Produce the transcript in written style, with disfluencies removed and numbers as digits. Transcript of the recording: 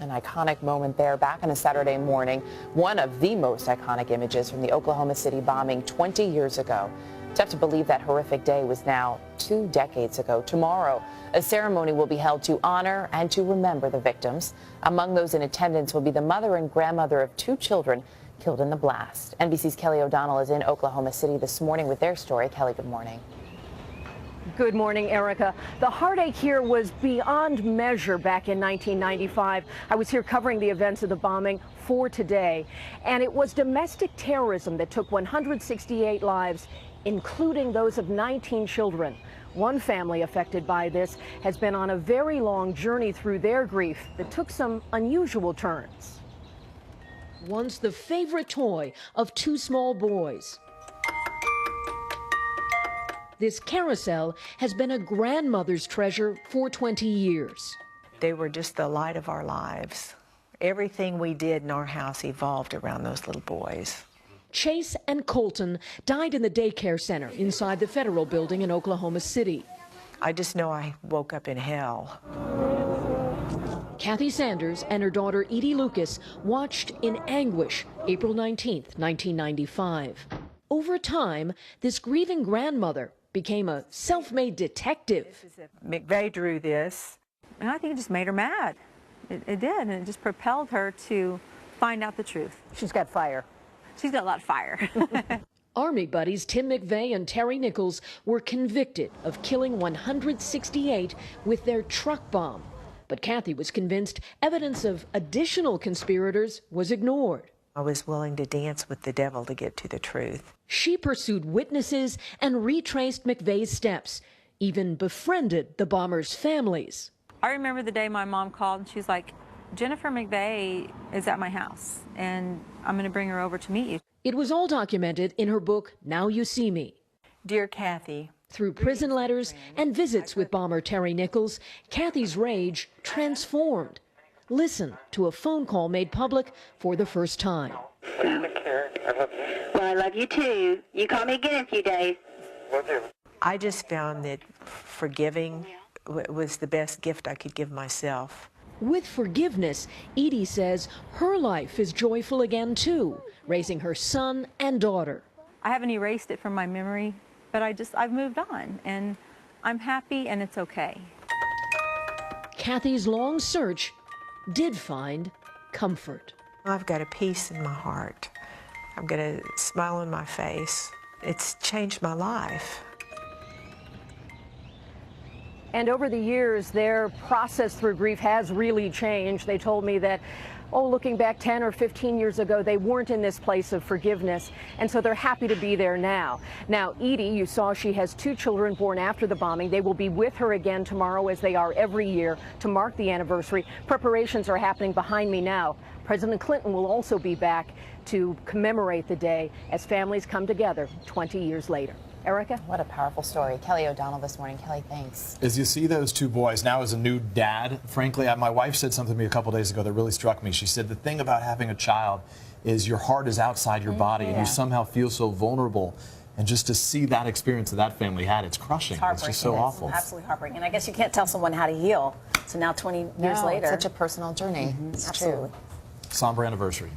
An iconic moment there back on a Saturday morning. One of the most iconic images from the Oklahoma City bombing 20 years ago. Tough to believe that horrific day was now 2 decades ago. Tomorrow, a ceremony will be held to honor and to remember the victims. Among those in attendance will be the mother and grandmother of 2 children killed in the blast. NBC's Kelly O'Donnell is in Oklahoma City this morning with their story. Kelly, good morning. Good morning, Erica. The heartache here was beyond measure back in 1995. I was here covering the events of the bombing for today, and it was domestic terrorism that took 168 lives, including those of 19 children. One family affected by this has been on a very long journey through their grief that took some unusual turns. Once the favorite toy of 2 small boys, this carousel has been a grandmother's treasure for 20 years. They were just the light of our lives. Everything we did in our house evolved around those little boys. Chase and Colton died in the daycare center inside the federal building in Oklahoma City. I just know I woke up in hell. Kathy Sanders and her daughter Edie Lucas watched in anguish April 19th, 1995. Over time, this grieving grandmother became a self-made detective. McVeigh drew this, and I think it just made her mad. It did, and it just propelled her to find out the truth. She's got fire. She's got a lot of fire. Army buddies Tim McVeigh and Terry Nichols were convicted of killing 168 with their truck bomb. But Kathy was convinced evidence of additional conspirators was ignored. I was willing to dance with the devil to get to the truth. She pursued witnesses and retraced McVeigh's steps, even befriended the bombers' families. I remember the day my mom called and she's like, Jennifer McVeigh is at my house and I'm going to bring her over to meet you. It was all documented in her book, Now You See Me. Dear Kathy, through prison letters and visits with bomber Terry Nichols, Kathy's rage transformed. Listen to a phone call made public for the first time. Well, I love you too. You call me again in a few days. I just found that forgiving was the best gift I could give myself. With forgiveness, Edie says her life is joyful again too, raising her son and daughter. I haven't erased it from my memory, but I've moved on, and I'm happy and it's okay. Kathy's long search did find comfort. I've got a peace in my heart. I've got a smile on my face. It's changed my life. And over the years, their process through grief has really changed. They told me that, looking back 10 or 15 years ago, they weren't in this place of forgiveness, and so they're happy to be there now. Now, Edie, you saw she has 2 children born after the bombing. They will be with her again tomorrow, as they are every year, to mark the anniversary. Preparations are happening behind me now. President Clinton will also be back to commemorate the day as families come together 20 years later. Erica? What a powerful story. Kelly O'Donnell this morning. Kelly, thanks. As you see those 2 boys now as a new dad, frankly, my wife said something to me a couple days ago that really struck me. She said the thing about having a child is your heart is outside your body and you somehow feel so vulnerable. And just to see that experience that that family had, it's crushing. It's just so awful. Absolutely heartbreaking. And I guess you can't tell someone how to heal. So now 20 years later. It's such a personal journey. It's true. Somber anniversary.